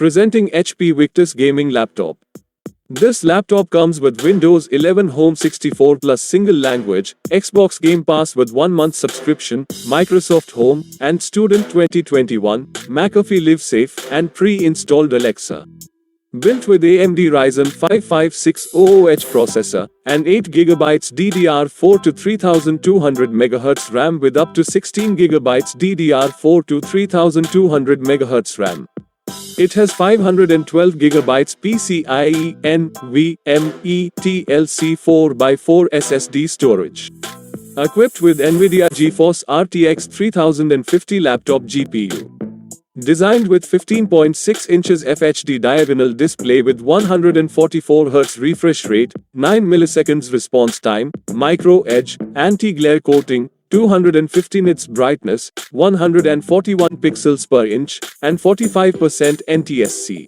Presenting HP Victus Gaming Laptop. This laptop comes with Windows 11 Home 64 plus single language, Xbox Game Pass with 1 month subscription, Microsoft Home, and Student 2021, McAfee Live Safe, and pre-installed Alexa. Built with AMD Ryzen 5 5600H processor and 8GB DDR4 to 3200 MHz RAM with up to 16GB DDR4 to 3200 MHz RAM. It has 512GB PCIe NVMe TLC 4x4 SSD storage. Equipped with NVIDIA GeForce RTX 3050 laptop GPU. Designed with 15.6 inches FHD diagonal display with 144Hz refresh rate, 9 milliseconds response time, micro edge, anti-glare coating, 250 nits brightness, 141 pixels per inch, and 45% NTSC.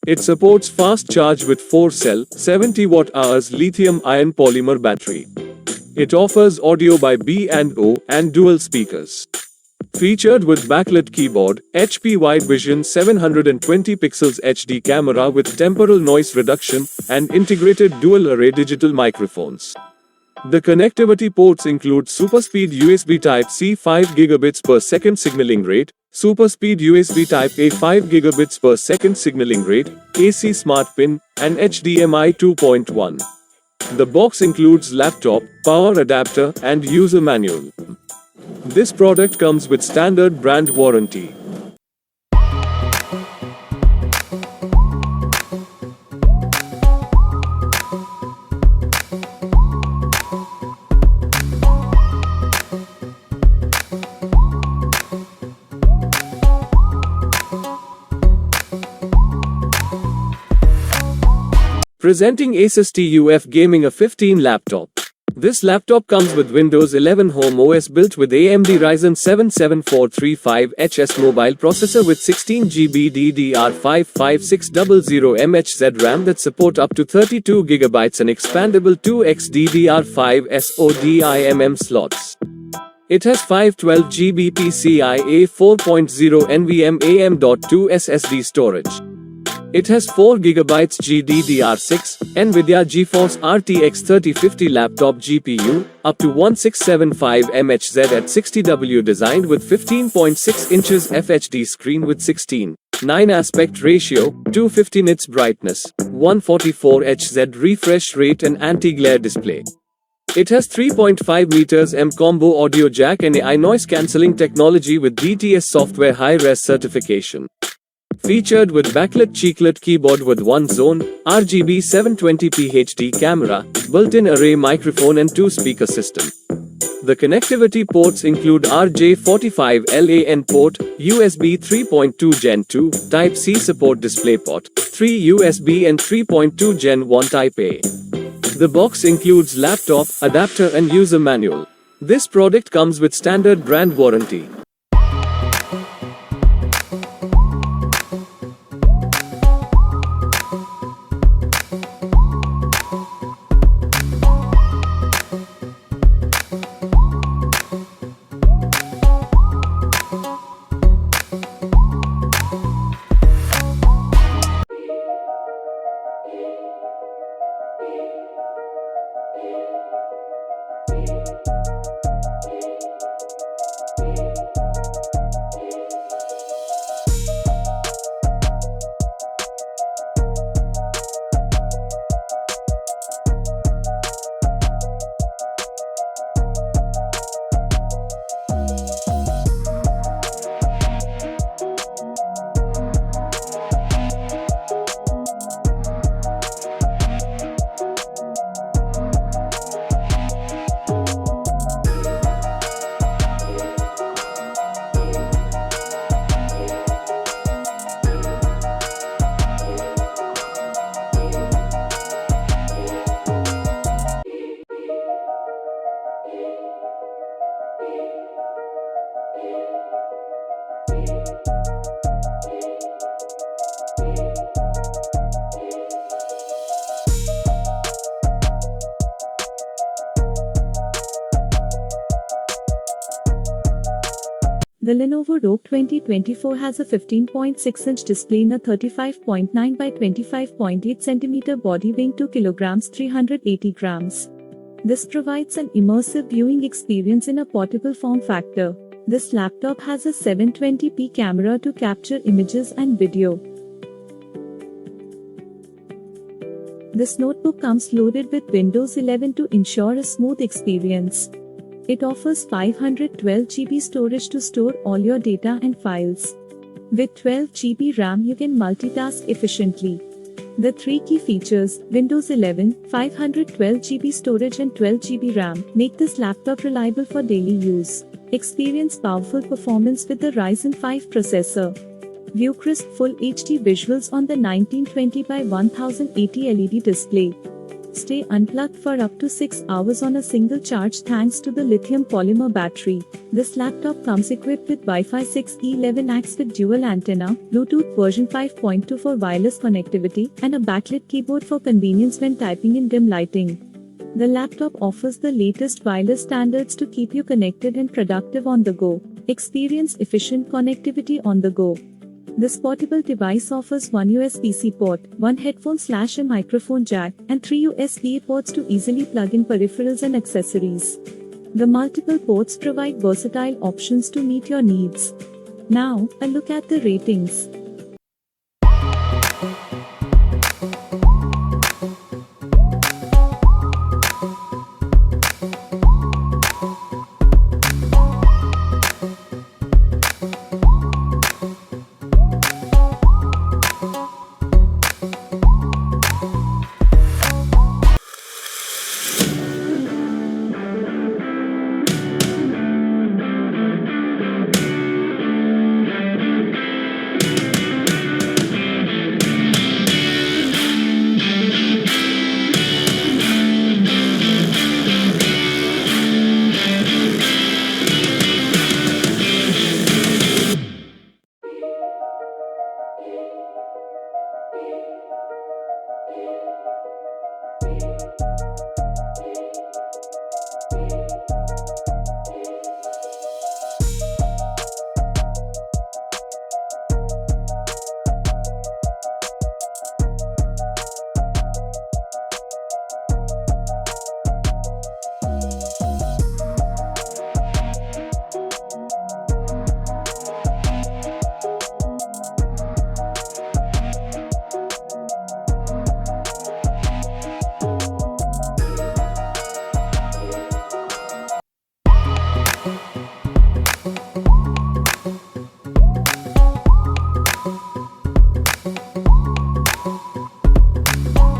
It supports fast charge with 4-cell, 70Wh lithium-ion polymer battery. It offers audio by B&O and dual speakers. Featured with backlit keyboard, HP Wide Vision 720 pixels HD camera with temporal noise reduction, and integrated dual-array digital microphones. The connectivity ports include SuperSpeed USB Type-C 5 gigabits per second signaling rate, SuperSpeed USB Type-A 5 gigabits per second signaling rate, AC Smart Pin, and HDMI 2.1. The box includes laptop, power adapter, and user manual. This product comes with standard brand warranty. Presenting Asus TUF Gaming A15 laptop. This laptop comes with Windows 11 Home OS built with AMD Ryzen 7 7435HS mobile processor with 16GB DDR5 5600MHz RAM that support up to 32GB and expandable 2x DDR5 SODIMM slots. It has 512GB PCIe 4.0 NVMe AM.2 SSD storage. It has 4GB GDDR6, NVIDIA GeForce RTX 3050 laptop GPU, up to 1675 MHz at 60W designed with 15.6 inches FHD screen with 16:9 aspect ratio, 250 nits brightness, 144Hz refresh rate and anti-glare display. It has 3.5 meters M combo audio jack and AI noise cancelling technology with DTS software high-res certification. Featured with backlit cheeklet keyboard with 1-zone, RGB 720p HD camera, built-in array microphone and 2-speaker system. The connectivity ports include RJ45 port, USB 3.2 Gen 2, Type-C support DisplayPort, 3 USB and 3.2 Gen 1 Type-A. The box includes laptop, adapter and user manual. This product comes with standard brand warranty. The Lenovo Rogue 2024 has a 15.6-inch display in a 35.9 by 25.8 cm body weighing 2 kg 380 grams. This provides an immersive viewing experience in a portable form factor. This laptop has a 720p camera to capture images and video. This notebook comes loaded with Windows 11 to ensure a smooth experience. It offers 512 GB storage to store all your data and files. With 12 GB RAM, you can multitask efficiently. The three key features, Windows 11, 512 GB storage and 12 GB RAM, make this laptop reliable for daily use. Experience powerful performance with the Ryzen 5 processor. View crisp Full HD visuals on the 1920 by 1080 LED display. Stay unplugged for up to 6 hours on a single charge thanks to the lithium polymer battery. This laptop comes equipped with Wi-Fi 6E11X with dual antenna, Bluetooth version 5.2 for wireless connectivity, and a backlit keyboard for convenience when typing in dim lighting. The laptop offers the latest wireless standards to keep you connected and productive on the go. Experience efficient connectivity on the go. This portable device offers one USB-C port, one headphone/a microphone jack, and 3 USB ports to easily plug in peripherals and accessories. The multiple ports provide versatile options to meet your needs. Now, a look at the ratings.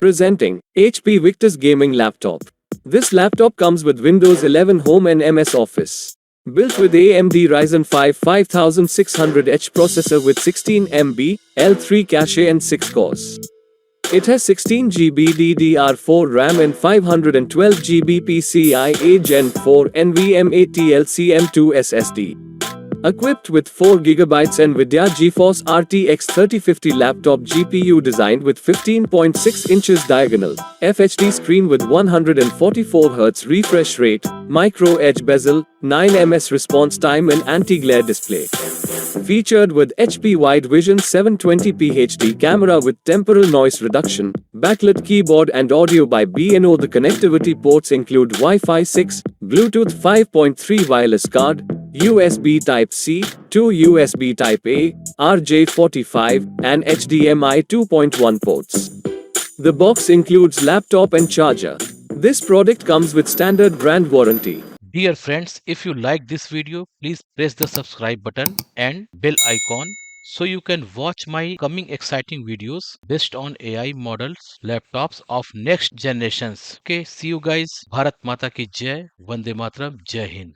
Presenting HP Victus Gaming Laptop. This laptop comes with Windows 11 Home and MS Office. Built with AMD Ryzen 5 5600H processor with 16 MB, L3 cache and 6 cores. It has 16 GB DDR4 RAM and 512 GB PCIe Gen 4 NVMe TLC-M2 SSD. Equipped with 4GB NVIDIA GeForce RTX 3050 laptop GPU designed with 15.6 inches diagonal, FHD screen with 144Hz refresh rate, micro edge bezel, 9ms response time and anti-glare display. Featured with HP Wide Vision 720p HD camera with temporal noise reduction, backlit keyboard and audio by B&O. The connectivity ports include Wi-Fi 6, Bluetooth 5.3 wireless card, USB Type-C, 2 USB Type-A, RJ45, and HDMI 2.1 ports. The box includes laptop and charger. This product comes with standard brand warranty. Dear friends, if you like this video, please press the subscribe button and bell icon so you can watch my coming exciting videos based on AI models, laptops of next generations. Okay, see you guys. Bharat Mata ki Jai, Vande Mataram, Jai Hind.